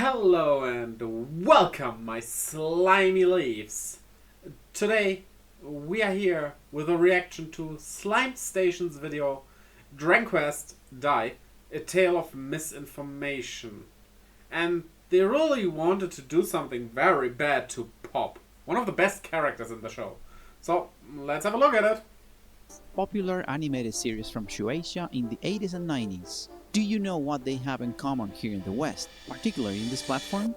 Hello and welcome, my slimy leaves. Today we are here with a reaction to Slime Station's video Dragon Quest Die, A Tale of Misinformation. And they really wanted to do something very bad to Pop, one of the best characters in the show. So let's have a look at it. Popular animated series from Shueisha in the 80s and 90s. Do you know what they have in common here in the West, particularly in this platform?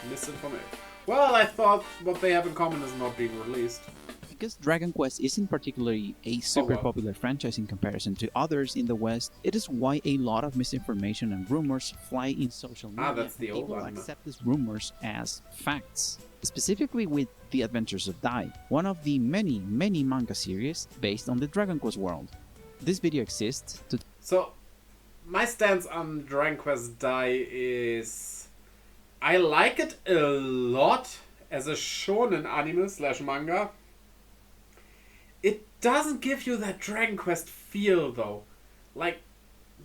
Misinformation. Well, I thought what they have in common is not being released. Because Dragon Quest isn't particularly a super popular franchise in comparison to others in the West, it is why a lot of misinformation and rumors fly in social media. That's the old people one. accept these rumors as facts. Specifically with The Adventures of Dai, one of the many manga series based on the Dragon Quest world. This video exists to... So, my stance on Dragon Quest Die is... I like it a lot as a shonen anime / manga. It doesn't give you that Dragon Quest feel though. Like,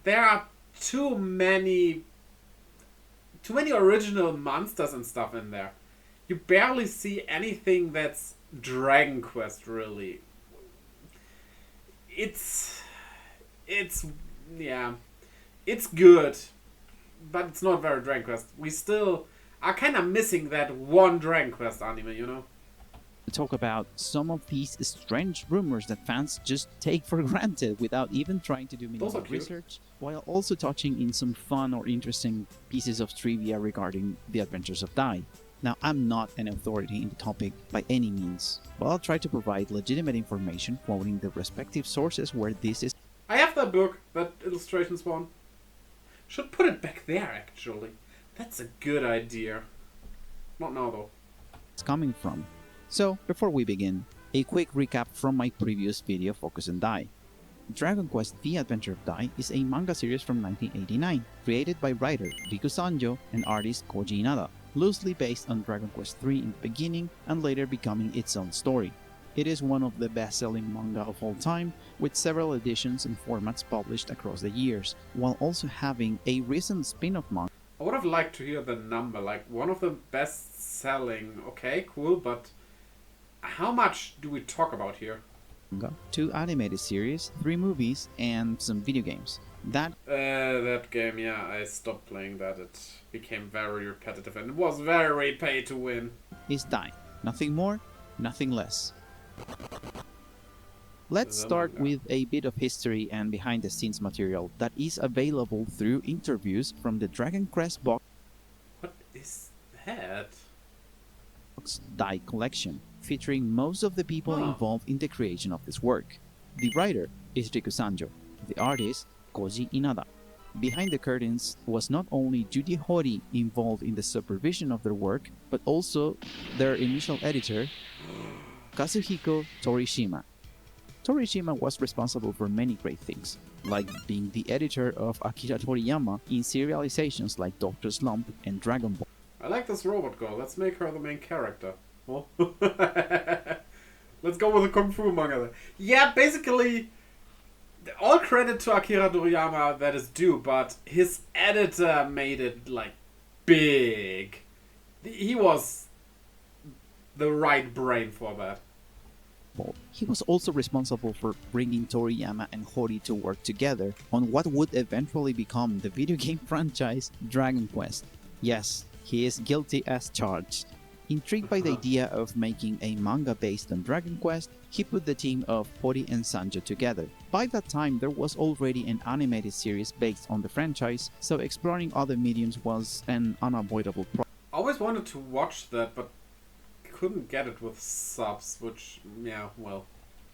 there are too many original monsters and stuff in there. You barely see anything that's Dragon Quest, really. It's good, but it's not very Dragon Quest. We still are kind of missing that one Dragon Quest anime, you know? talk about some of these strange rumors that fans just take for granted without even trying to do minimal research, while also touching in some fun or interesting pieces of trivia regarding The Adventures of Dai. Now, I'm not an authority in the topic by any means, but I'll try to provide legitimate information quoting the respective sources where this is. I have that book, that illustrations one. Should put it back there, actually. That's a good idea. Not now, though. It's coming from. So, before we begin, a quick recap from my previous video focused on Dai. Dragon Quest The Adventure of Dai is a manga series from 1989, created by writer Riku Sanjo and artist Koji Inada, loosely based on Dragon Quest III in the beginning and later becoming its own story. It is one of the best-selling manga of all time, with several editions and formats published across the years, while also having a recent spin-off manga. I would have liked to hear the number, like one of the best-selling. Okay, cool, but how much do we talk about here? 2 animated series, 3 movies, and some video games. That game, yeah, I stopped playing that. It became very repetitive and it was very pay to win. Is Dai. Nothing more, nothing less. Let's start with a bit of history and behind-the-scenes material that is available through interviews from the Dragon Quest box. What is that? Dai collection, featuring most of the people involved in the creation of this work. The writer is Riku Sanjo, the artist Koji Inada. Behind the curtains was not only Yuji Horii involved in the supervision of their work, but also their initial editor, Kazuhiko Torishima. Torishima was responsible for many great things, like being the editor of Akira Toriyama in serializations like Dr. Slump and Dragon Ball. I like this robot girl. Let's make her the main character. Well, let's go with a Kung Fu manga. Yeah, basically, all credit to Akira Toriyama that is due, but his editor made it, like, big. He was the right brain for that. He was also responsible for bringing Toriyama and Horii to work together on what would eventually become the video game franchise Dragon Quest. Yes, he is guilty as charged. Intrigued by the idea of making a manga based on Dragon Quest, he put the team of Horii and Sanjo together. By that time, there was already an animated series based on the franchise, so exploring other mediums was an unavoidable problem. I always wanted to watch that, but couldn't get it with subs, which, yeah, well.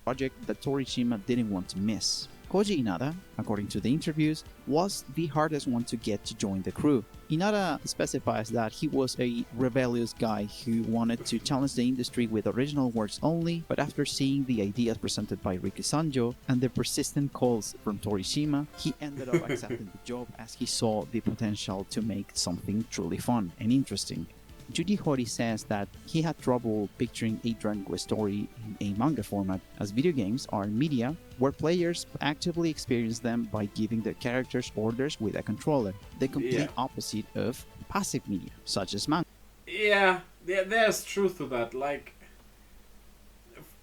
Project that Torishima didn't want to miss. Koji Inada, according to the interviews, was the hardest one to get to join the crew. Inada specifies that he was a rebellious guy who wanted to challenge the industry with original works only, but after seeing the ideas presented by Riku Sanjo and the persistent calls from Torishima, he ended up accepting the job as he saw the potential to make something truly fun and interesting. Yuji Horii says that he had trouble picturing a Dragon Quest story in a manga format, as video games are media where players actively experience them by giving the characters orders with a controller, the complete opposite of passive media, such as manga. Yeah, there's truth to that. Like,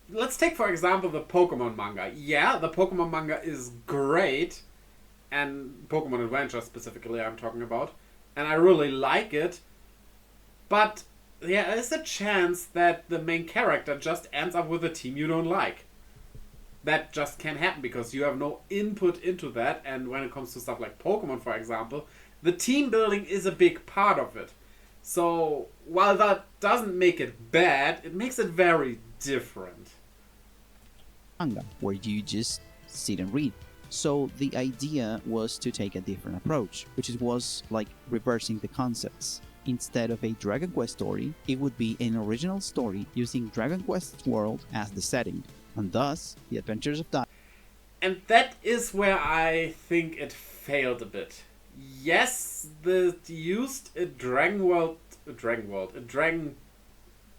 let's take for example the Pokemon manga. Yeah, the Pokemon manga is great, and Pokemon Adventure specifically I'm talking about, and I really like it. But yeah, there's a chance that the main character just ends up with a team you don't like. That just can't happen because you have no input into that, and when it comes to stuff like Pokemon, for example, the team building is a big part of it. So while that doesn't make it bad, it makes it very different. Manga, where you just sit and read. So the idea was to take a different approach, which was like reversing the concepts. Instead of a Dragon Quest story, it would be an original story using Dragon Quest's world as the setting, and thus the Adventures of Dai. And that is where I think it failed a bit. Yes, it used a Dragon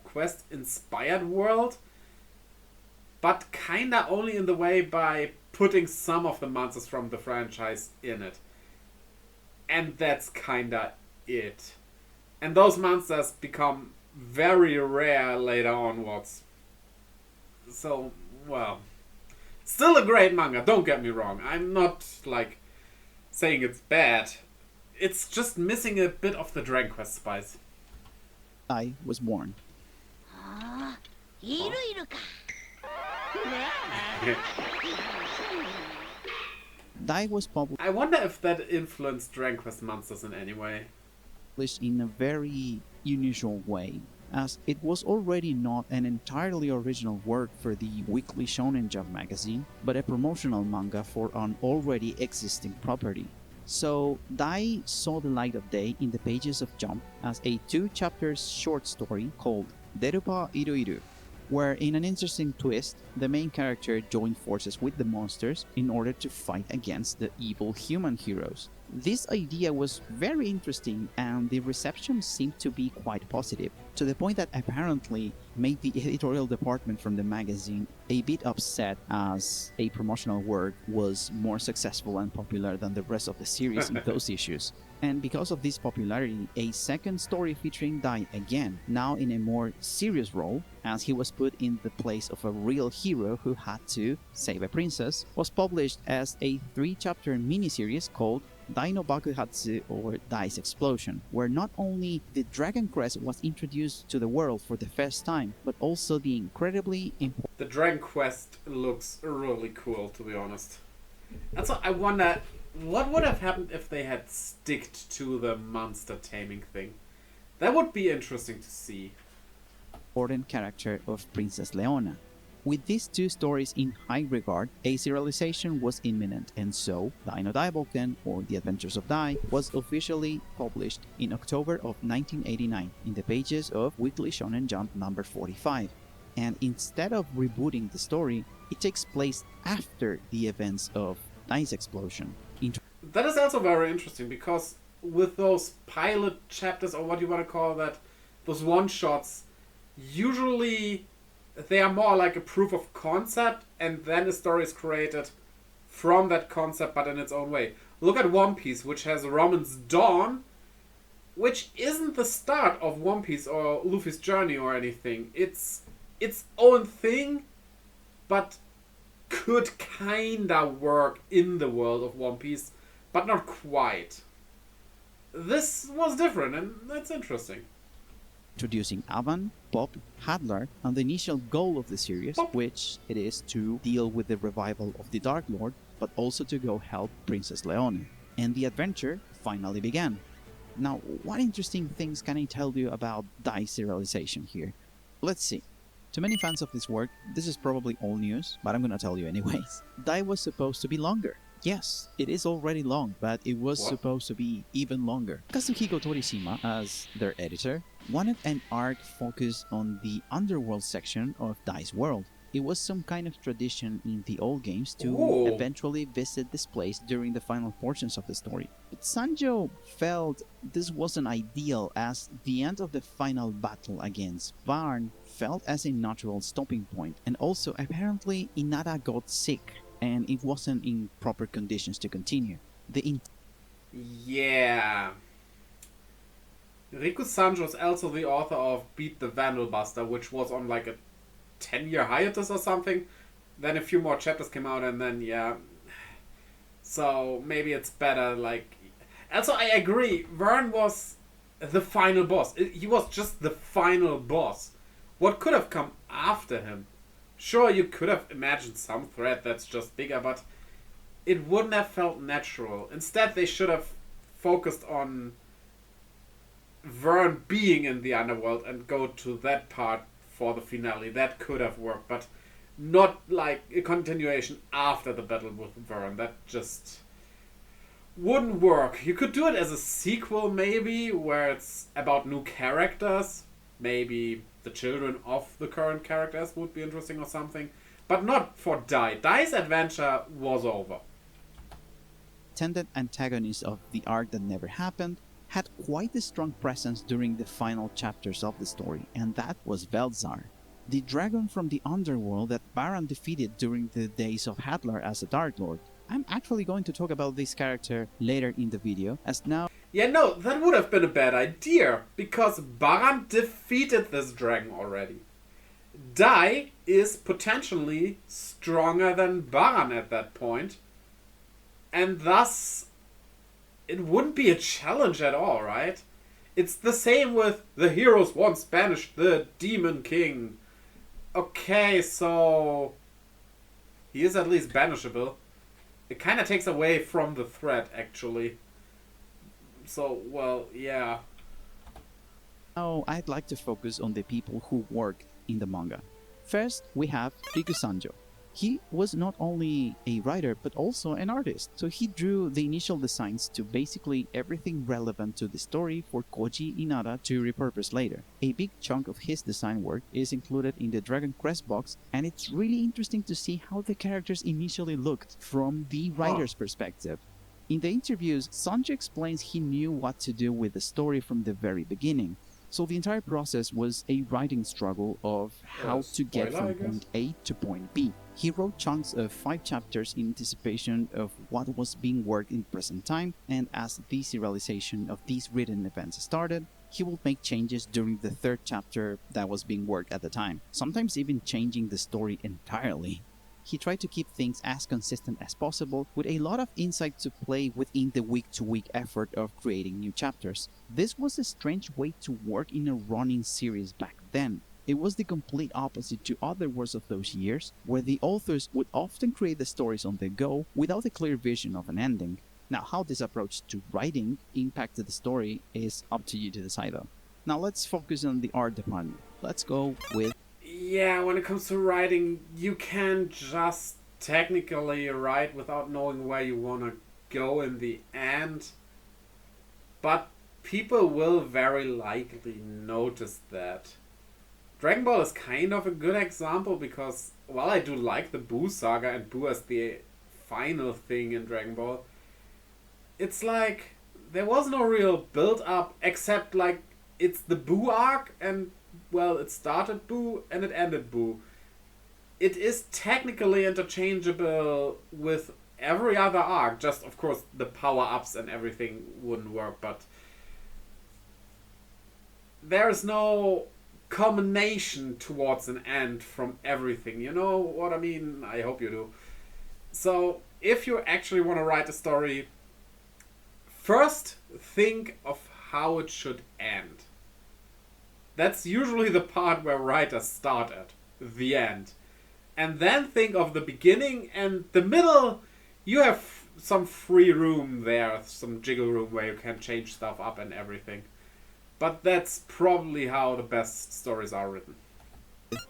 Quest inspired world, but kinda only in the way by putting some of the monsters from the franchise in it. And that's kinda it. And those monsters become very rare later onwards. So, well, still a great manga, don't get me wrong. I'm not, like, saying it's bad. It's just missing a bit of the Dragon Quest spice. Dai was born. Dai was published I wonder if that influenced Dragon Quest monsters in any way. in a very unusual way, as it was already not an entirely original work for the weekly Shonen Jump magazine, but a promotional manga for an already existing property. So, Dai saw the light of day in the pages of Jump as a 2-chapter short story called Derupa Iruiru, where in an interesting twist, the main character joined forces with the monsters in order to fight against the evil human heroes. This idea was very interesting and the reception seemed to be quite positive, to the point that apparently made the editorial department from the magazine a bit upset as a promotional work was more successful and popular than the rest of the series in those issues. And because of this popularity, a second story featuring Dai again, now in a more serious role, as he was put in the place of a real hero who had to save a princess, was published as a 3-chapter miniseries called Dai no Bakuhatsu, or Dai's Explosion, where not only the Dragon Crest was introduced to the world for the first time, but also the incredibly important... The Dragon Quest looks really cool, to be honest. And so I wonder, what would have happened if they had sticked to the monster taming thing? That would be interesting to see. important character of Princess Leona. With these 2 stories in high regard, a serialization was imminent, and so Dai no Daiboken, or The Adventures of Dai, was officially published in October of 1989 in the pages of Weekly Shonen Jump number 45. And instead of rebooting the story, it takes place after the events of Dai's Explosion. That is also very interesting, because with those pilot chapters, or what you want to call that, those one-shots, usually they are more like a proof of concept, and then a story is created from that concept, but in its own way. Look at One Piece, which has Roman's Dawn, which isn't the start of One Piece or Luffy's journey or anything. It's its own thing, but could kinda work in the world of One Piece, but not quite. This was different, and that's interesting. Introducing Avan, Pop, Hadlar, and the initial goal of the series, which it is to deal with the revival of the Dark Lord, but also to go help Princess Leone. And the adventure finally began. Now, what interesting things can I tell you about Dai's serialization here? Let's see. To many fans of this work, this is probably old news, but I'm gonna tell you anyways. Dai was supposed to be longer. Yes, it is already long, but it was supposed to be even longer. Kazuhiko Torishima, as their editor, wanted an arc focused on the underworld section of Dai's world, It was some kind of tradition in the old games to Ooh. eventually visit this place during the final portions of the story. But Sanjo felt this wasn't ideal, as the end of the final battle against Varn felt as a natural stopping point, and also apparently Inada got sick and it wasn't in proper conditions to continue. Yeah. Riku Sanjo is also the author of Beat the Vandal Buster, which was on like a 10-year hiatus or something. Then a few more chapters came out, and then yeah. So maybe it's better. Like, also I agree. Vern was the final boss. He was just the final boss. What could have come after him? Sure, you could have imagined some threat that's just bigger, but it wouldn't have felt natural. Instead, they should have focused on Vern being in the underworld and go to that part for the finale. That could have worked, but not like a continuation after the battle with Vern. That just wouldn't work. You could do it as a sequel, maybe, where it's about new characters. Maybe the children of the current characters would be interesting or something. But not for Dai. Dai's adventure was over. Intended antagonist of the arc that never happened had quite a strong presence during the final chapters of the story, and that was Velzar, the dragon from the underworld that Baran defeated during the days of Hadlar as a Dark Lord. I'm actually going to talk about this character later in the video, as now... Yeah, no, that would have been a bad idea, because Baran defeated this dragon already. Dai is potentially stronger than Baran at that point, and thus it wouldn't be a challenge at all, right? It's the same with the heroes once banished the Demon King. Okay, so he is at least banishable. It kind of takes away from the threat, actually. So, well, yeah. Now I'd like to focus on the people who work in the manga. First, we have Riku Sanjo. He was not only a writer but also an artist, so he drew the initial designs to basically everything relevant to the story for Koji Inada to repurpose later. A big chunk of his design work is included in the Dragon Crest box, and it's really interesting to see how the characters initially looked from the writer's perspective. In the interviews, Sanjo explains he knew what to do with the story from the very beginning, so the entire process was a writing struggle of how to get from point A to point B. He wrote chunks of 5 chapters in anticipation of what was being worked in present time, and as the serialization of these written events started, he would make changes during the 3rd chapter that was being worked at the time, sometimes even changing the story entirely. He tried to keep things as consistent as possible, with a lot of insight to play within the week-to-week effort of creating new chapters. This was a strange way to work in a running series back then. It was the complete opposite to other works of those years, where the authors would often create the stories on the go without a clear vision of an ending. Now, how this approach to writing impacted the story is up to you to decide though. Now let's focus on the art department. Let's go with... Yeah, when it comes to writing, you can just technically write without knowing where you want to go in the end. But people will very likely notice that. Dragon Ball is kind of a good example because, while I do like the Buu saga and Buu as the final thing in Dragon Ball, it's like there was no real build up except like it's the Buu arc and, well, it started Buu and it ended Buu. It is technically interchangeable with every other arc, just of course the power-ups and everything wouldn't work, but there's no culmination towards an end from everything. You know what I mean? I hope you do. So, if you actually want to write a story, first think of how it should end. That's usually the part where writers start at, the end. And then think of the beginning and the middle. You have some free room there, some jiggle room where you can change stuff up and everything. But that's probably how the best stories are written.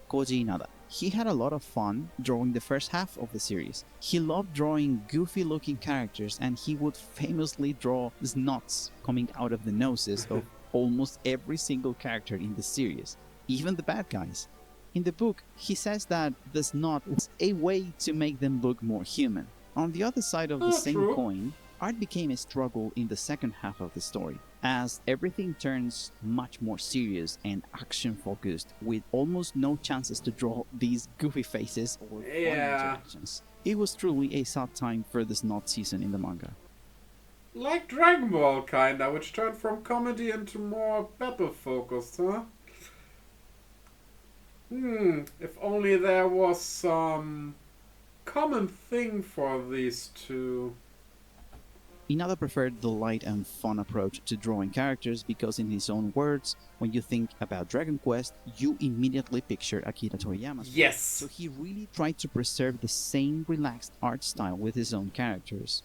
Koji Inada. He had a lot of fun drawing the first half of the series. He loved drawing goofy looking characters, and he would famously draw snots coming out of the noses of almost every single character in the series, even the bad guys. In the book, he says that the snot was a way to make them look more human. On the other side of the same true. coin, art became a struggle in the second half of the story, as everything turns much more serious and action-focused, with almost no chances to draw these goofy faces or funny interactions. It was truly a sad time for the snot season in the manga. Like Dragon Ball, kinda, which turned from comedy into more battle-focused, huh? If only there was some common thing for these two. Inada preferred the light and fun approach to drawing characters because, in his own words, when you think about Dragon Quest, you immediately picture Akira Toriyama's work. Yes! So he really tried to preserve the same relaxed art style with his own characters.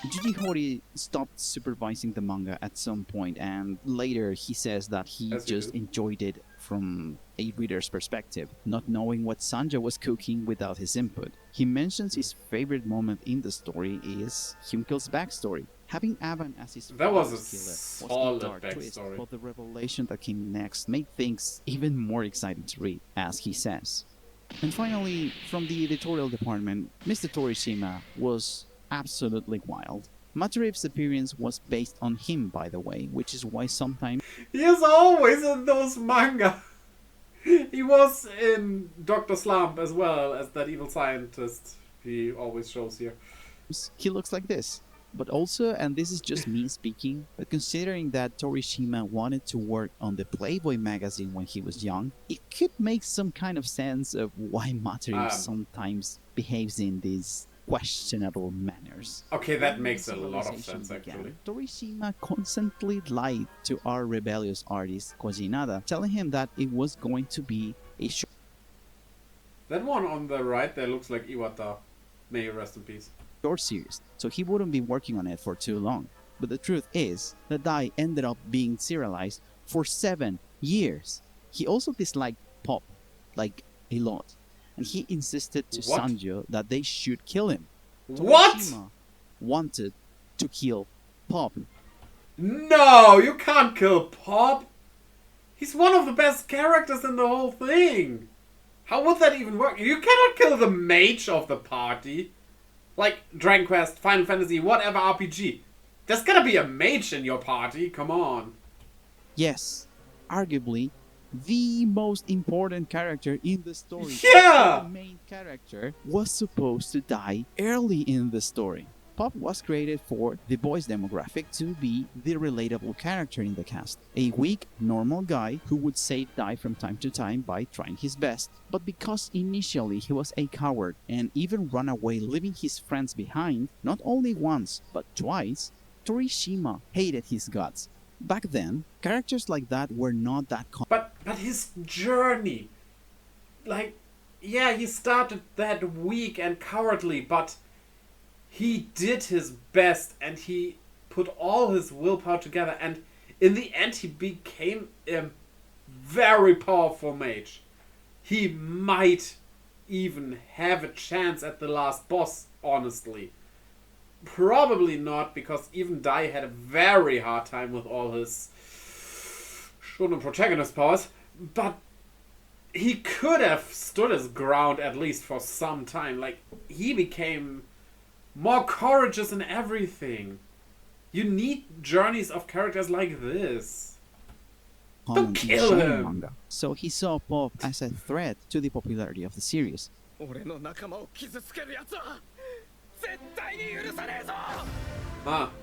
Yuji Horii stopped supervising the manga at some point, and later he says that he just enjoyed it from a reader's perspective, not knowing what Sanjo was cooking without his input. He mentions his favorite moment in the story is Hyunkil's backstory. Having Avan as his That was a killer solid dark twist, backstory. but the revelation that came next made things even more exciting to read, as he says. And finally, from the editorial department, Mr. Torishima was absolutely wild. Matarif's appearance was based on him, by the way, which is why sometimes He is always in those manga. He was in Dr. Slump as well as that evil scientist he always shows here. he looks like this. But also, and this is just me speaking, but considering that Torishima wanted to work on the Playboy magazine when he was young, it could make some kind of sense of why Matarif sometimes behaves in these questionable manners. Okay, that makes a lot of sense, actually. Torishima constantly lied to our rebellious artist Koji Inada, telling him that it was going to be a That one on the right there looks like Iwata. May he rest in peace. short series, so he wouldn't be working on it for too long. But the truth is that Dai ended up being serialized for 7 years. He also disliked Pop, like a lot, and he insisted to What? Sanjo that they should kill him. What? Torishima wanted to kill Pop. No, you can't kill Pop. He's one of the best characters in the whole thing. How would that even work? You cannot kill the mage of the party. Like Dragon Quest, Final Fantasy, whatever RPG. There's gotta be a mage in your party, come on. Yes, arguably the most important character in the story. Yeah! The main character was supposed to die early in the story. Pop was created for the boys demographic to be the relatable character in the cast. A weak, normal guy who would save Dai from time to time by trying his best. But because initially he was a coward and even ran away leaving his friends behind, not only once, but twice, Torishima hated his guts. Back then, characters like that were not that common. But his journey. Like, yeah, he started that weak and cowardly, but he did his best and he put all his willpower together, and in the end he became a very powerful mage. He might even have a chance at the last boss, honestly. Probably not, because even Dai had a very hard time with all his shonen protagonist powers, but he could have stood his ground at least for some time. Like, he became more courageous in everything. You need journeys of characters like this. Don't kill him! Manga. So he saw Pop as a threat to the popularity of the series.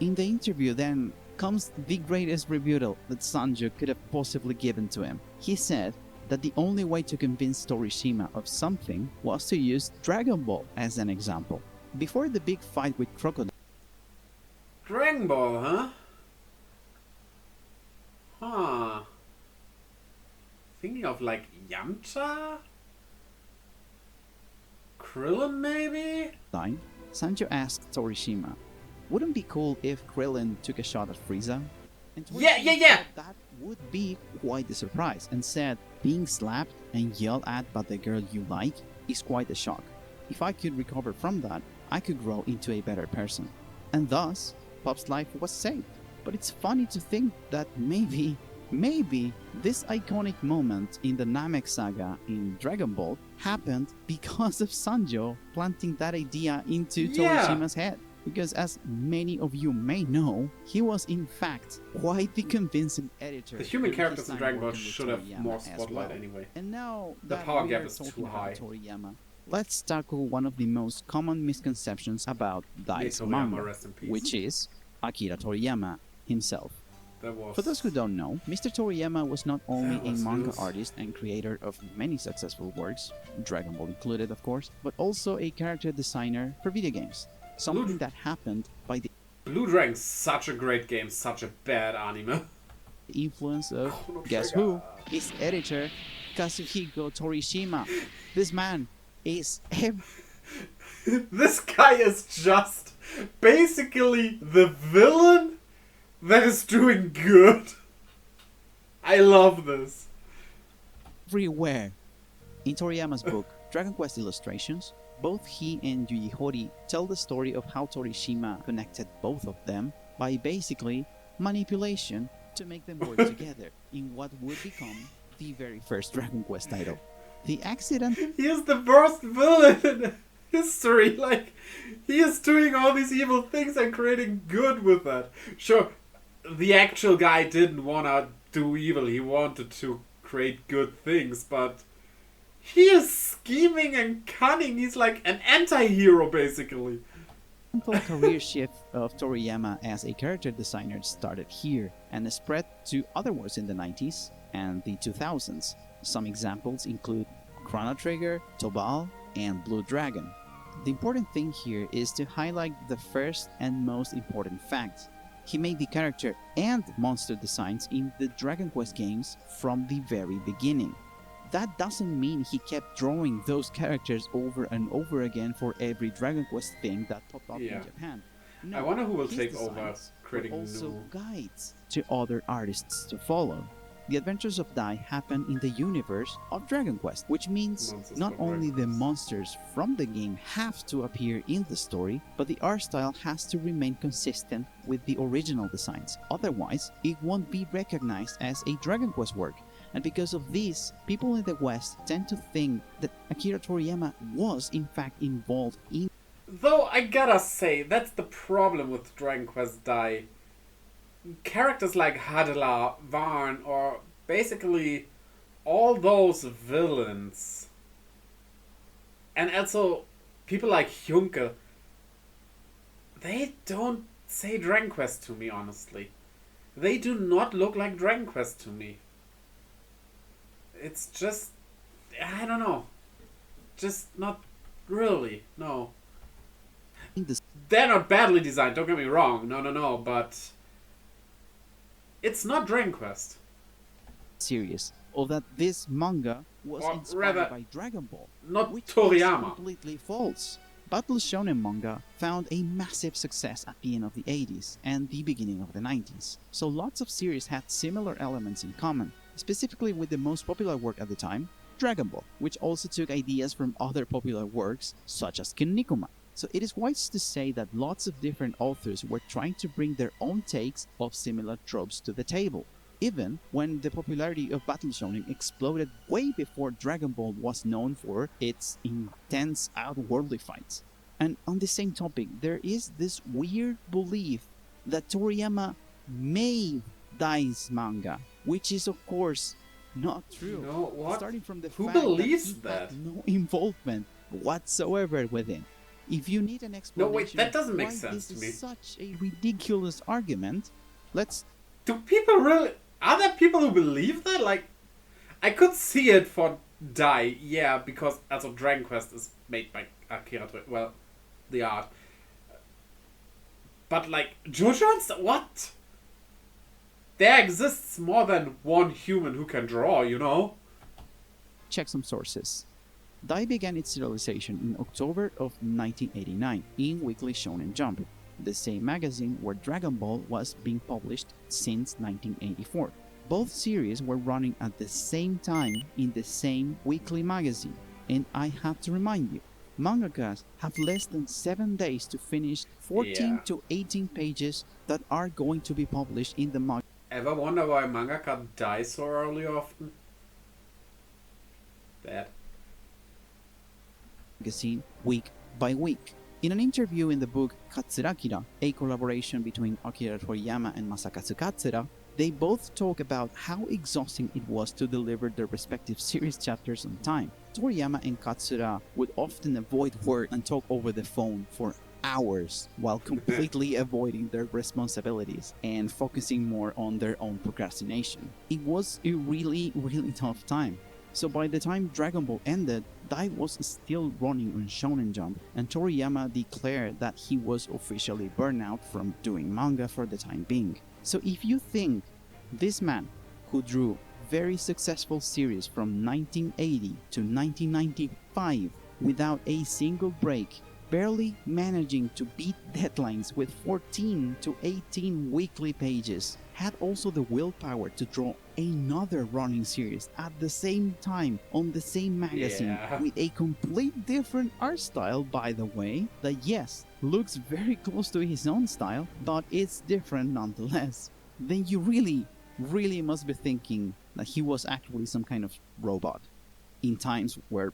In the interview then comes the greatest rebuttal that Sanjo could have possibly given to him. He said that the only way to convince Torishima of something was to use Dragon Ball as an example. Before the big fight with Crocodile, Dragon Ball, huh? Huh. Thinking of like Yamcha? Krillin maybe? Sanjo asked Torishima, "Wouldn't it be cool if Krillin took a shot at Frieza?" And Yeah. thought that would be quite a surprise, and said, "Being slapped and yelled at by the girl you like is quite a shock. If I could recover from that, I could grow into a better person." And thus, Pop's life was saved. But it's funny to think that maybe Maybe this iconic moment in the Namek saga in Dragon Ball happened because of Sanjo planting that idea into Yeah. Torishima's head. Because as many of you may know, he was in fact quite the convincing editor. The human during his characters in time Dragon Ball working with should have Toriyama more as spotlight well. anyway. And now The that power we gap are is talking too about high. Toriyama, let's tackle one of the most common misconceptions about Dai's Toriyama, manga, rest in peace. which is Akira Toriyama himself. That was... For those who don't know, Mr. Toriyama was not only That a was manga loose. artist and creator of many successful works, Dragon Ball included of course, but also a character designer for video games. Something that happened by the Blue Dragon's such a great game, such a bad anime. influence of, Chrono guess Trigger. who? His editor, Kazuhiko Torishima. This man is This guy is just basically the villain that is doing good. I love this. everywhere. In Toriyama's book, Dragon Quest Illustrations, both he and Yuji Horii tell the story of how Torishima connected both of them by basically manipulation to make them work together in what would become the very first Dragon Quest title. The accident He is the worst villain in history. Like, he is doing all these evil things and creating good with that. Sure, the actual guy didn't want to do evil. He wanted to create good things, but he is scheming and cunning. He's like an anti-hero, basically. career shift of Toriyama as a character designer started here and spread to other works in the 90s and the 2000s. Some examples include Chrono Trigger, Tobal, and Blue Dragon. The important thing here is to highlight the first and most important fact. He made the character and monster designs in the Dragon Quest games from the very beginning. That doesn't mean he kept drawing those characters over and over again for every Dragon Quest thing that popped up Yeah. in Japan. I wonder who will his take over designs creating were also new... guides to other artists to follow. The adventures of Dai happen in the universe of Dragon Quest, which means Monsters not from only Dragon the Quest. monsters from the game have to appear in the story, but the art style has to remain consistent with the original designs. Otherwise, it won't be recognized as a Dragon Quest work. And because of this, people in the West tend to think that Akira Toriyama was in fact involved in Though I gotta say, that's the problem with Dragon Quest Dai. Characters like Hadala, Varn, or basically all those villains, and also people like Hyunke, they don't say Dragon Quest to me, honestly. They do not look like Dragon Quest to me. It's just... I don't know. Just not really, no. the They're not badly designed, don't get me wrong. No, but... It's not Dragon Quest. series, or that this manga was Or inspired rather, by Dragon Ball, Not which is Toriyama. completely false. Battle shonen manga found a massive success at the end of the 80s and the beginning of the 90s, so lots of series had similar elements in common, specifically with the most popular work at the time, Dragon Ball, which also took ideas from other popular works such as Kinnikuman. So it is wise to say that lots of different authors were trying to bring their own takes of similar tropes to the table, even when the popularity of Battle Shonen exploded way before Dragon Ball was known for its intense outworldly fights. And on the same topic, there is this weird belief that Toriyama made Dai's manga, which is of course not true. No, what? Starting from the Who fact believes that that? he had no involvement whatsoever with it. If you need an explanation that doesn't make why sense this to is me. such a ridiculous argument, let's Do people really... Are there people who believe that? Like, I could see it for Dai, yeah, because also Dragon Quest is made by Akira Toriyama. Well, the art. But like, JoJo's... What? There exists more than one human who can draw, you know? check some sources. Dai began its serialization in October of 1989 in Weekly Shonen Jump, the same magazine where Dragon Ball was being published since 1984. Both series were running at the same time in the same weekly magazine, and I have to remind you, mangakas have less than 7 days to finish 14 Yeah. to 18 pages that are going to be published in the manga. ever wonder why mangaka die so early often? That. Magazine week by week. In an interview in the book Katsurakira, a collaboration between Akira Toriyama and Masakatsu Katsura, they both talk about how exhausting it was to deliver their respective series chapters on time. Toriyama and Katsura would often avoid work and talk over the phone for hours while completely avoiding their responsibilities and focusing more on their own procrastination. It was a really tough time. So by the time Dragon Ball ended, Dai was still running on Shonen Jump, and Toriyama declared that he was officially burned out from doing manga for the time being. So if you think this man, who drew very successful series from 1980 to 1995 without a single break, barely managing to beat deadlines with 14 to 18 weekly pages, had also the willpower to draw another running series at the same time on the same magazine with a complete different art style, by the way, that yes, looks very close to his own style, but it's different nonetheless, then you really must be thinking that he was actually some kind of robot in times where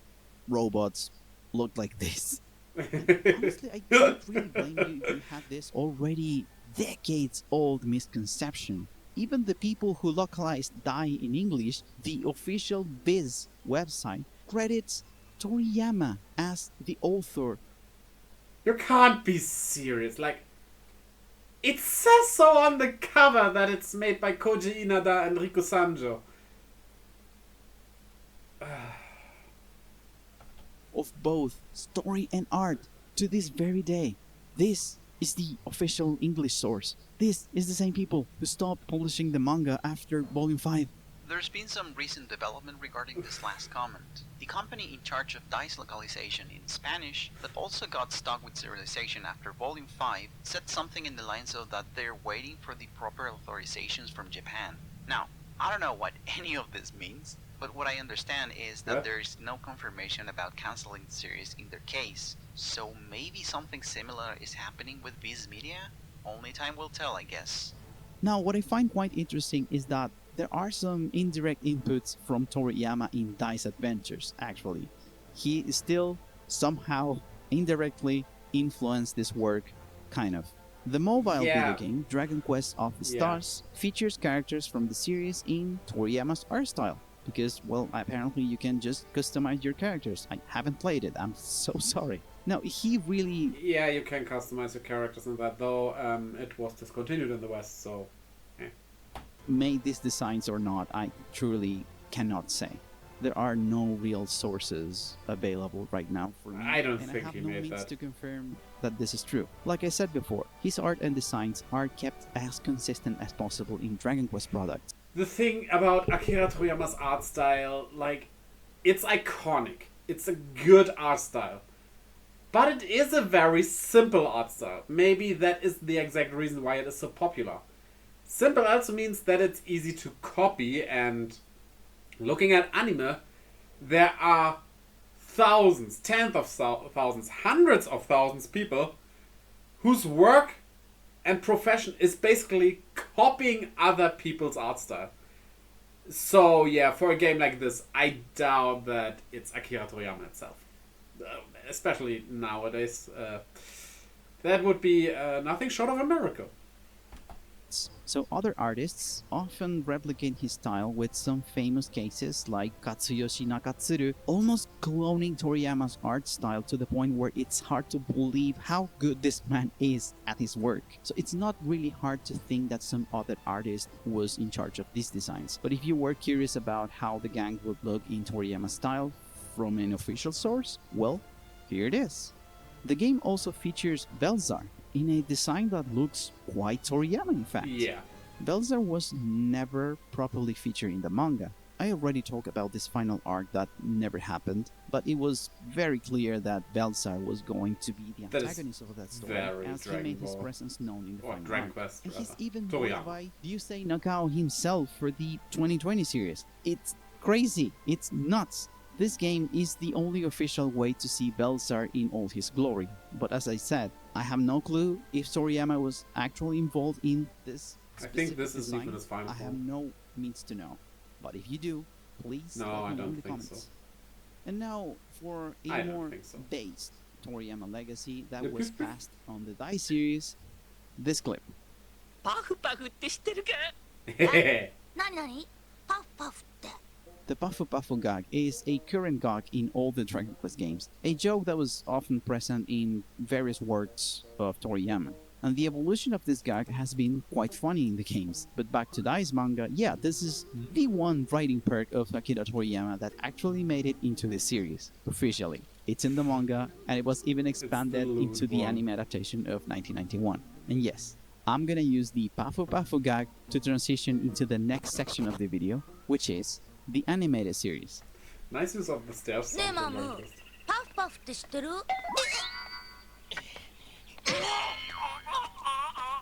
robots looked like this. Honestly, I don't really blame you if you had this already decades-old misconception. Even the people who localized Dai in English, the official Viz website, credits Toriyama as the author. You can't be serious. Like, it says so on the cover that it's made by Koji Inada and Riku Sanjo. Of both story and art to this very day. This is the official English source. This is the same people who stopped publishing the manga after Volume 5. There's been some recent development regarding this last comment. The company in charge of Dai's localization in Spanish that also got stuck with serialization after Volume 5 said something in the lines of that they're waiting for the proper authorizations from Japan. Now, I don't know what any of this means, but what I understand is that there is no confirmation about canceling the series in their case, so maybe something similar is happening with Viz Media? Only time will tell, I guess. Now, what I find quite interesting is that there are some indirect inputs from Toriyama in Dai's adventures, actually. He still, somehow, indirectly influenced this work, kind of. The mobile video game, Dragon Quest of the Stars, features characters from the series in Toriyama's art style. Because, well, apparently you can just customize your characters. I haven't played it, I'm so sorry. Now, he really... Yeah, you can customize your characters in that, though it was discontinued in the West, so... Made these designs or not, I truly cannot say. There are no real sources available right now for me. I don't and think I have he no made means that. to confirm that this is true. Like I said before, his art and designs are kept as consistent as possible in Dragon Quest products. The thing about Akira Toriyama's art style, like, it's iconic. It's a good art style. But it is a very simple art style. Maybe that is the exact reason why it is so popular. Simple also means that it's easy to copy, and looking at anime, there are thousands, tens of thousands, hundreds of thousands of people whose work and profession is basically copying other people's art style. So yeah, for a game like this, I doubt that it's Akira Toriyama itself. Especially nowadays. That would be nothing short of a miracle. So other artists often replicate his style, with some famous cases like Katsuyoshi Nakatsuru almost cloning Toriyama's art style to the point where it's hard to believe how good this man is at his work. So it's not really hard to think that some other artist was in charge of these designs. But if you were curious about how the gang would look in Toriyama's style from an official source, well, here it is. The game also features Belzar, in a design that looks quite Toriyama, in fact. Yeah. Belzar was never properly featured in the manga. I already talked about this final arc that never happened, but it was very clear that Belzar was going to be the antagonist of that story, as he made his presence known in the final arc. Quest, and he's even voiced by Ryusei Nakao himself for the 2020 series. It's crazy, it's nuts. This game is the only official way to see Belzar in all his glory, but as I said, I have no clue if Toriyama was actually involved in this I think this specific is design, even his final I have form. no means to know. But if you do, please No, let I me know in don't the think comments. so. And now for I a don't more think so. based Toriyama legacy that was passed on the Dai series, this clip. パフパフって知ってるか？なになに？パフパフって。 The Pafu Pafu gag is a current gag in all the Dragon Quest games, a joke that was often present in various works of Toriyama. And the evolution of this gag has been quite funny in the games. But back to Dai's manga, yeah, this is the one writing perk of Akira Toriyama that actually made it into the series, officially. It's in the manga, and it was even expanded into the anime adaptation of 1991. And yes, I'm gonna use the Pafu Pafu gag to transition into the next section of the video, which is the animated series. Nice use of the stairs ねえ sound マ in ム Dragon Quest. パフパフって知ってる？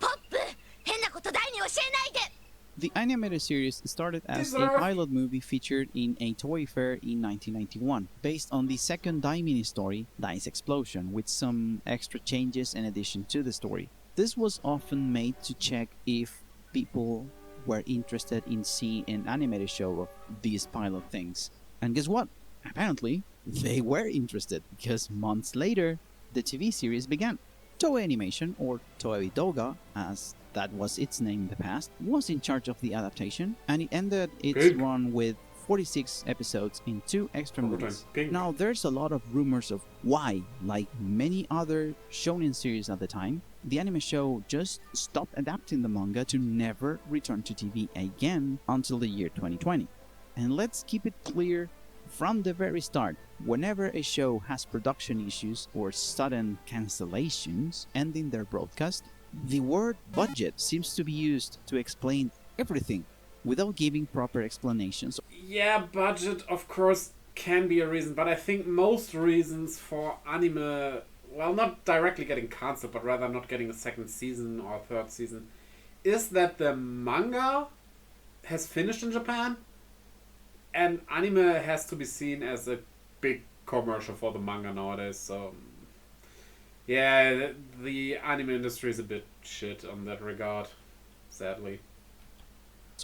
ポップ変なこと大に教えないで。 The animated series started as a Deserve. pilot movie featured in a toy fair in 1991, based on the second Dai mini story, Dai's Explosion, with some extra changes and addition to the story. This was often made to check if people were interested in seeing an animated show of these pilot things. And guess what? Apparently, they were interested, because months later, the TV series began. Toei Animation, or Toei Doga, as that was its name in the past, was in charge of the adaptation, and it ended its Pink. run with 46 episodes in 2 extra Overtime. movies. Pink. Now, there's a lot of rumors of why, like many other shonen series at the time, the anime show just stopped adapting the manga to never return to TV again until the year 2020. And let's keep it clear from the very start, whenever a show has production issues or sudden cancellations ending their broadcast, the word budget seems to be used to explain everything without giving proper explanations. Yeah, budget, of course, can be a reason, but I think most reasons for anime, well, not directly getting cancelled, but rather not getting a second season or third season, is that the manga has finished in Japan, and anime has to be seen as a big commercial for the manga nowadays, so yeah, the anime industry is a bit shit on that regard, sadly.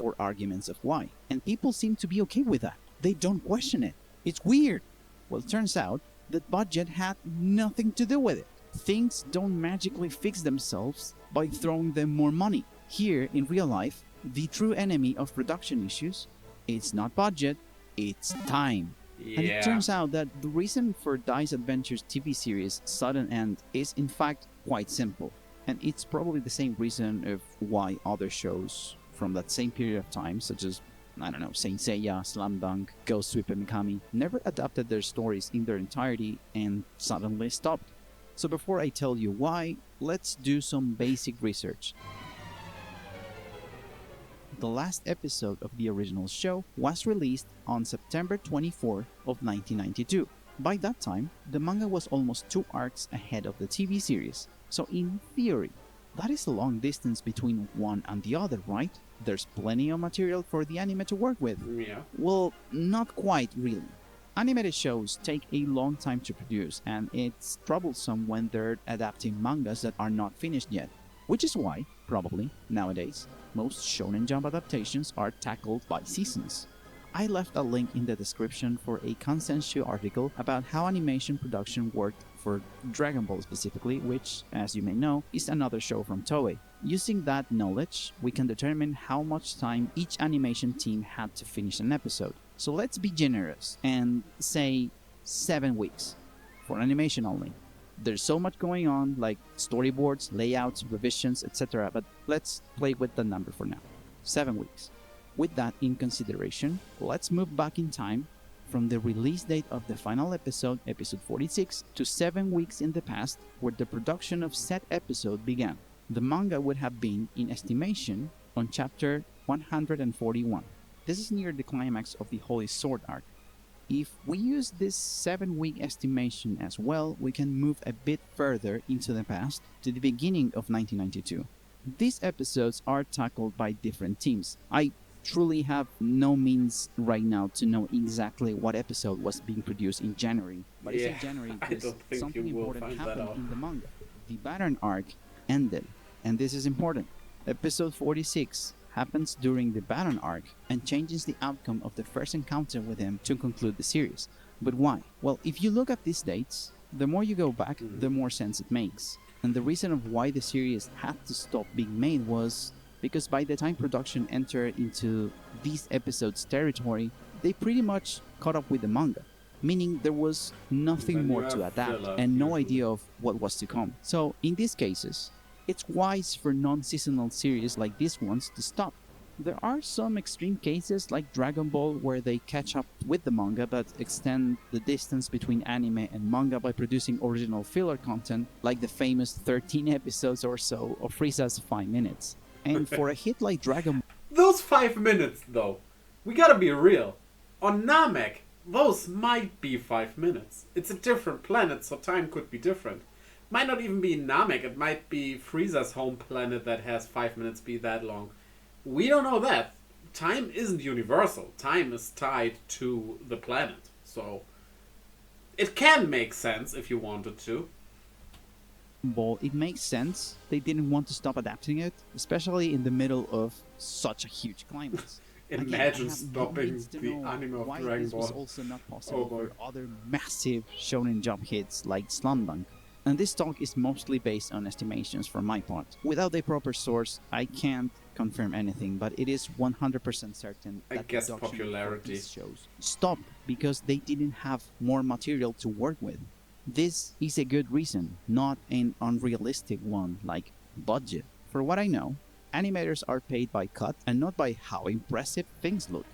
Or arguments of why, and people seem to be okay with that. They don't question it. It's weird. Well, it turns out that budget had nothing to do with it. Things don't magically fix themselves by throwing them more money. Here, in real life, the true enemy of production issues, it's not budget, it's time. Yeah. And it turns out that the reason for Dai's Adventures TV series' sudden end is in fact quite simple. And it's probably the same reason of why other shows from that same period of time, such as, I don't know, Saint Seiya, Slam Dunk, Ghost Super Mikami, never adapted their stories in their entirety and suddenly stopped. So before I tell you why, let's do some basic research. The last episode of the original show was released on September 24 of 1992. By that time, the manga was almost 2 arcs ahead of the TV series. So in theory, that is a long distance between one and the other, right? There's plenty of material for the anime to work with. Yeah. Well, not quite really. Animated shows take a long time to produce, and it's troublesome when they're adapting mangas that are not finished yet. Which is why, probably, nowadays, most Shonen Jump adaptations are tackled by seasons. I left a link in the description for a Kansenshuu article about how animation production worked for Dragon Ball specifically, which, as you may know, is another show from Toei. Using that knowledge, we can determine how much time each animation team had to finish an episode. So let's be generous and say 7 weeks for animation only. There's so much going on, like storyboards, layouts, revisions, etc., but let's play with the number for now. 7 weeks. With that in consideration, let's move back in time from the release date of the final episode, episode 46, to 7 weeks in the past, where the production of said episode began. The manga would have been, in estimation, on chapter 141. This is near the climax of the Holy Sword arc. If we use this 7-week estimation as well, we can move a bit further into the past, to the beginning of 1992. These episodes are tackled by different teams. I truly have no means right now to know exactly what episode was being produced in January. But if in January, I because don't think something you will important find that happened out. in the manga. The Battern arc ended, and this is important. Episode 46 happens during the Baron arc and changes the outcome of the first encounter with him to conclude the series. But why? Well, if you look at these dates, the more you go back, the more sense it makes. And the reason of why the series had to stop being made was because by the time production entered into these episodes' territory, they pretty much caught up with the manga, meaning there was nothing Then more you to have adapt filler, and no usually. idea of what was to come. So in these cases, it's wise for non-seasonal series like these ones to stop. There are some extreme cases like Dragon Ball where they catch up with the manga but extend the distance between anime and manga by producing original filler content, like the famous 13 episodes or so of Frieza's 5 minutes. And for a hit like Dragon Those 5 minutes, though, we gotta be real. On Namek, those might be 5 minutes. It's a different planet, so time could be different. Might not even be Namek, it might be Frieza's home planet that has 5 minutes be that long. We don't know that. Time isn't universal. Time is tied to the planet. So, it can make sense if you wanted to. Ball, it makes sense they didn't want to stop adapting it, especially in the middle of such a huge climax. Again, I Imagine have no stopping means to the know anime of why Dragon this was Ball. also not possible boy. for other massive shonen jump hits like Slam Dunk. And this talk is mostly based on estimations from my part. Without a proper source, I can't confirm anything, but it is 100% certain I that guess production for popularity. these shows stopped because they didn't have more material to work with. This is a good reason, not an unrealistic one like budget. For what I know, animators are paid by cut and not by how impressive things look.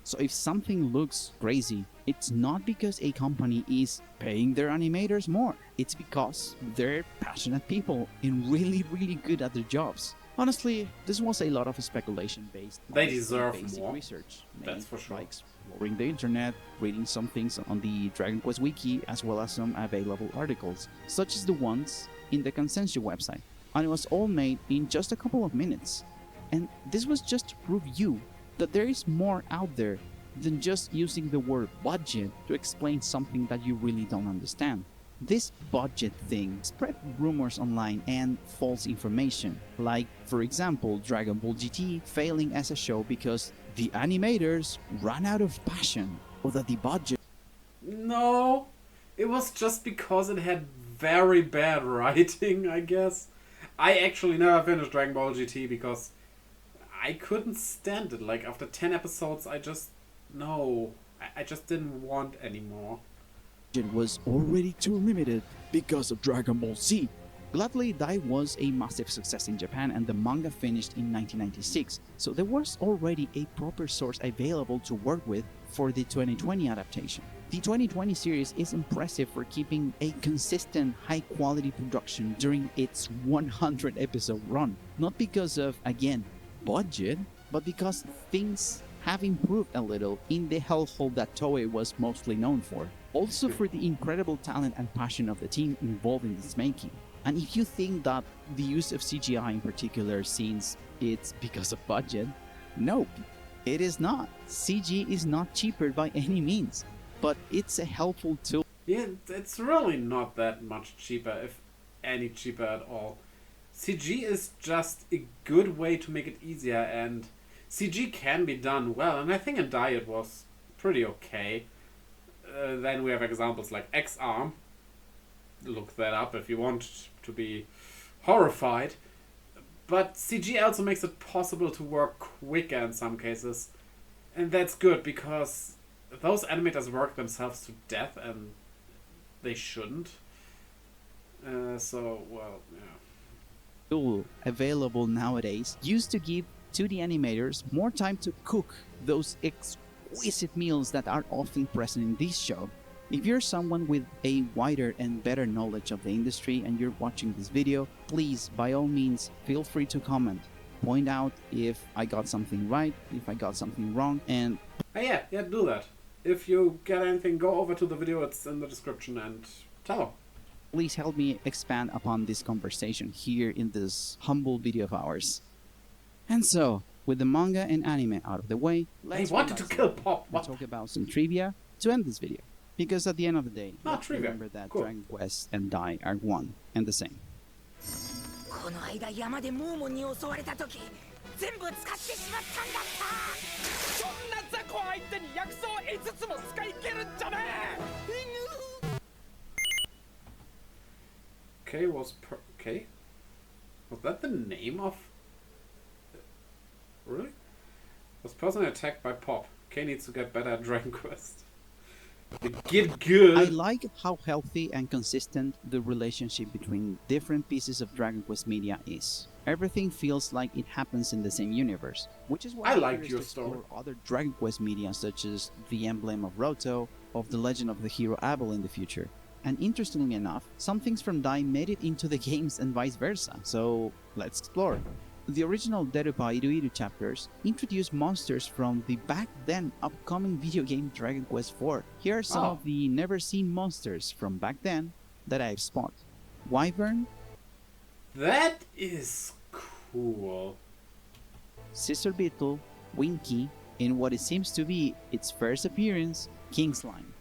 So if something looks crazy, it's not because a company is paying their animators more. It's because they're passionate people and really good at their jobs. Honestly, this was a lot of speculation based They on deserve basic more. research made That's for sure. by exploring the internet, reading some things on the Dragon Quest wiki, as well as some available articles, such as the ones in the Consensus website. And it was all made in just a couple of minutes. And this was just to prove you that there is more out there than just using the word budget to explain something that you really don't understand. This budget thing spread rumors online and false information, like, for example, Dragon Ball GT failing as a show because the animators ran out of passion, or that the budget No, it was just because it had very bad writing, I guess. I actually never finished Dragon Ball GT because I couldn't stand it. Like, after 10 episodes, I just didn't want anymore. was already too limited because of Dragon Ball Z. Gladly, Dai was a massive success in Japan and the manga finished in 1996, so there was already a proper source available to work with for the 2020 adaptation. The 2020 series is impressive for keeping a consistent, high-quality production during its 100 episode run, not because of, again, budget, but because things have improved a little in the hellhole that Toei was mostly known for. Also for the incredible talent and passion of the team involved in its making. And if you think that the use of CGI in particular scenes it's because of budget, nope, it is not. CG is not cheaper by any means, but it's a helpful tool. Yeah, it's really not that much cheaper, if any cheaper at all. CG is just a good way to make it easier, and CG can be done well, and I think in Dai it was pretty okay. Then we have examples like X-Arm. Look that up if you want to be horrified. But CG also makes it possible to work quicker in some cases. And that's good because those animators work themselves to death and they shouldn't. Well, yeah. Tool available nowadays used to give 2D animators more time to cook those exquisite meals that are often present in this show. If you're someone with a wider and better knowledge of the industry and you're watching this video, please, by all means, feel free to comment. Point out if I got something right, if I got something wrong, and Yeah, do that. If you get anything, go over to the video, it's in the description, and tell them. please help me expand upon this conversation here in this humble video of ours. And so, with the manga and anime out of the way, let's wanted to relax kill a bit Pop, and what? talk about some trivia to end this video. Because at the end of the day, Ah, let's trivia. remember that Cool. Dragon Quest and Dai are one and the same. この間山でムーモンに襲われた時全部使ってしまったんだった。そんな雑魚相手に薬草5つも使い切るんじゃねえ。 Okay, okay? Was that the name of... Really? Was personally attacked by Pop. Kay needs to get better at Dragon Quest. Get good! I like how healthy and consistent the relationship between different pieces of Dragon Quest media is. Everything feels like it happens in the same universe, which is why I I'm liked curious your to explore story. other Dragon Quest media such as the Emblem of Roto, of the Legend of the Hero Abel in the future. And interestingly enough, some things from Dai made it into the games and vice versa, so let's explore. The original Derupa Iruiru chapters introduced monsters from the back then upcoming video game Dragon Quest IV. Here are some of the never seen monsters from back then that I've spotted. Wyvern, That is cool. Scissor Beetle, Winky, in what it seems to be its first appearance, King Slime.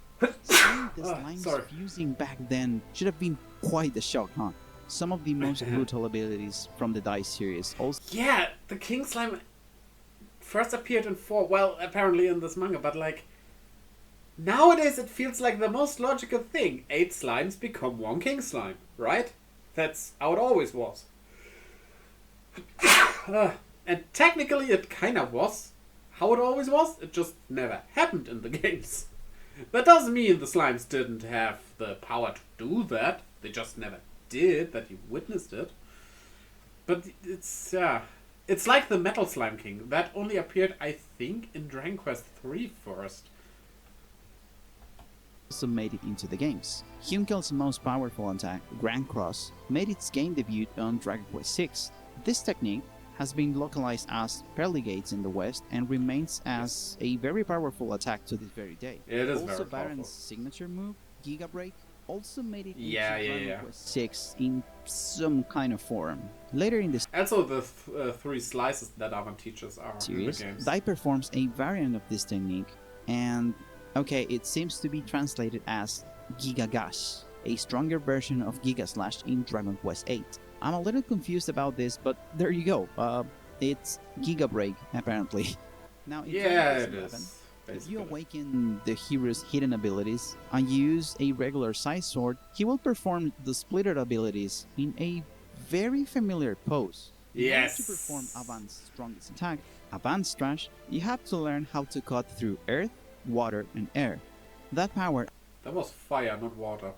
Seeing the slimes sorry. fusing back then should have been quite the shock, huh? Some of the most brutal abilities from the Dice series also... Yeah, the King Slime first appeared in 4, well, apparently in this manga, but like... Nowadays it feels like the most logical thing. 8 slimes become 1 King Slime, right? That's how it always was. And technically it kinda was how it always was, it just never happened in the games. That doesn't mean the slimes didn't have the power to do that, they just never did, that you witnessed it. But it's, it's like the Metal Slime King, that only appeared, I think, in Dragon Quest III first. also made it into the games. Hyunkel's most powerful attack, Grand Cross, made its game debut on Dragon Quest VI. This technique has been localized as Perligates in the West and remains as a very powerful attack to this very day. It is also, very Baron's powerful. signature move, Giga Break, also made it Yeah, into yeah, Dragon yeah. Quest VI in some kind of form. Later in the Also, the 3 slices that Avan teaches are in the series, games. Dai performs a variant of this technique, and okay, it seems to be translated as Giga Gash, a stronger version of Giga Slash in Dragon Quest VIII. I'm a little confused about this, but there you go. It's Giga Break, apparently. Now, in Yeah, Dragon it Quest is. If Basically. you awaken the hero's hidden abilities and use a regular size sword, he will perform the splitter abilities in a very familiar pose. In order Yes. to perform Avan's strongest attack, Avan's Trash, you have to learn how to cut through earth, water, and air. That power That was fire, not water.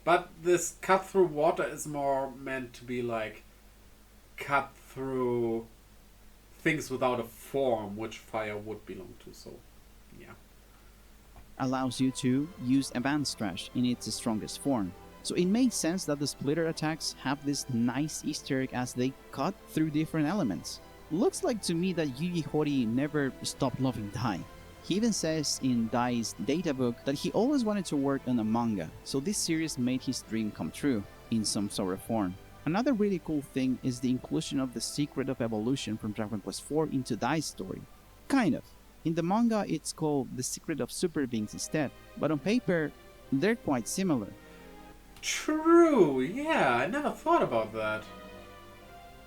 But this cut through water is more meant to be like cut through things without a form, which fire would belong to, so yeah. allows you to use Advanced Trash in its strongest form. So it makes sense that the splitter attacks have this nice Easter egg as they cut through different elements. Looks like to me that Yuji Horii never stopped loving Dai. He even says in Dai's data book that he always wanted to work on a manga, so this series made his dream come true, in some sort of form. Another really cool thing is the inclusion of the Secret of Evolution from Dragon Quest IV into Dai's story. Kind of. In the manga it's called The Secret of Super Beings instead, but on paper they're quite similar. True, yeah, I never thought about that.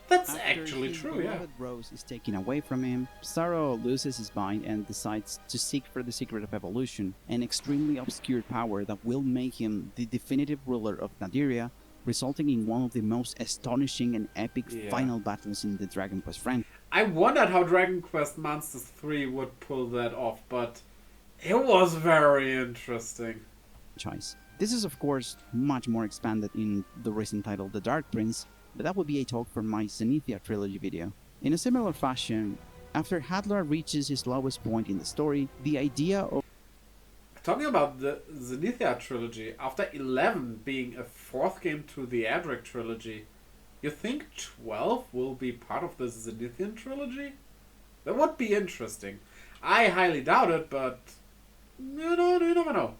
That's After actually his true, yeah. beloved Rose is taken away from him, Saro loses his mind and decides to seek for the Secret of Evolution, an extremely obscure power that will make him the definitive ruler of Nadiria, resulting in one of the most astonishing and epic Yeah. final battles in the Dragon Quest franchise. I wondered how Dragon Quest Monsters 3 would pull that off, but it was very interesting. This is of course much more expanded in the recent title The Dark Prince, but that would be a talk for my Zenithia trilogy video. In a similar fashion, after Hadlar reaches his lowest point in the story, the idea of Talking about the Zenithia trilogy, after 11 being a 4th game to the Adric trilogy, you think 12 will be part of the Zenithian trilogy? That would be interesting. I highly doubt it, but you never know.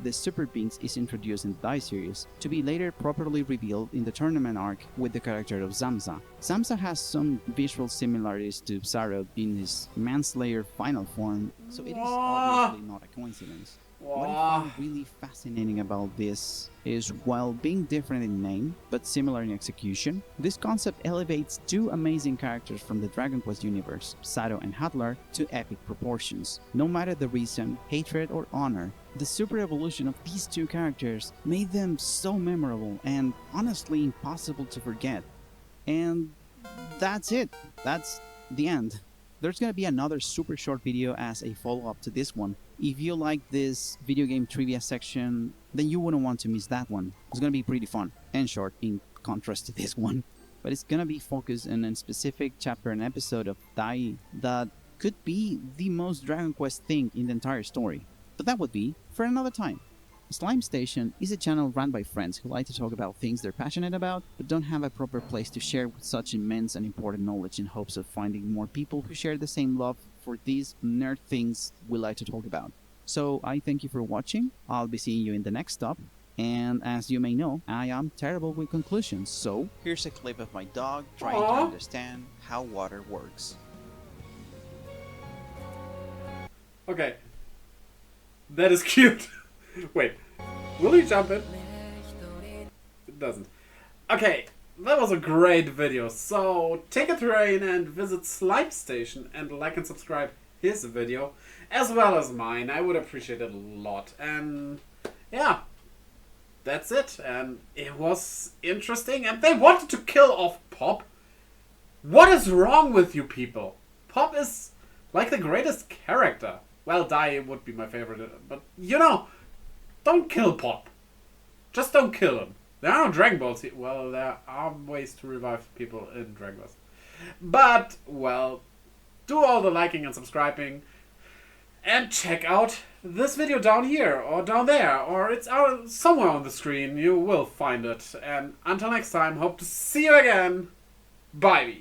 the Super Beings is introduced in the Dai series, to be later properly revealed in the tournament arc with the character of Zamza. Zamza has some visual similarities to Sarod in his Manslayer final form, so it is obviously not a coincidence. What I find really fascinating about this is while being different in name but similar in execution, this concept elevates two amazing characters from the Dragon Quest universe, Sado and Hadlar, to epic proportions. No matter the reason, hatred or honor, the super evolution of these two characters made them so memorable and honestly impossible to forget. And that's it. That's the end. There's gonna be another super short video as a follow-up to this one. If you like this video game trivia section, then you wouldn't want to miss that one. It's gonna be pretty fun and short in contrast to this one. But it's gonna be focused on a specific chapter and episode of Dai that could be the most Dragon Quest thing in the entire story. But that would be for another time. Slime Station is a channel run by friends who like to talk about things they're passionate about, but don't have a proper place to share with such immense and important knowledge in hopes of finding more people who share the same love for these nerd things we like to talk about. So I thank you for watching, I'll be seeing you in the next stop, and as you may know, I am terrible with conclusions, so here's a clip of my dog trying to understand how water works. Okay. That is cute. Wait, will he jump in? It doesn't. Okay, that was a great video. So take a train and visit Slime Station and like and subscribe his video as well as mine. I would appreciate it a lot. And yeah, that's it. And it was interesting. And they wanted to kill off Pop. What is wrong with you people? Pop is like the greatest character. Well, Dai would be my favorite, but you know, don't kill Pop. Just don't kill him. There are no Dragon Balls here. Well, there are ways to revive people in Dragon Balls. But, well, do all the liking and subscribing. And check out this video down here, or down there, or it's out somewhere on the screen. You will find it. And until next time, hope to see you again. Bye.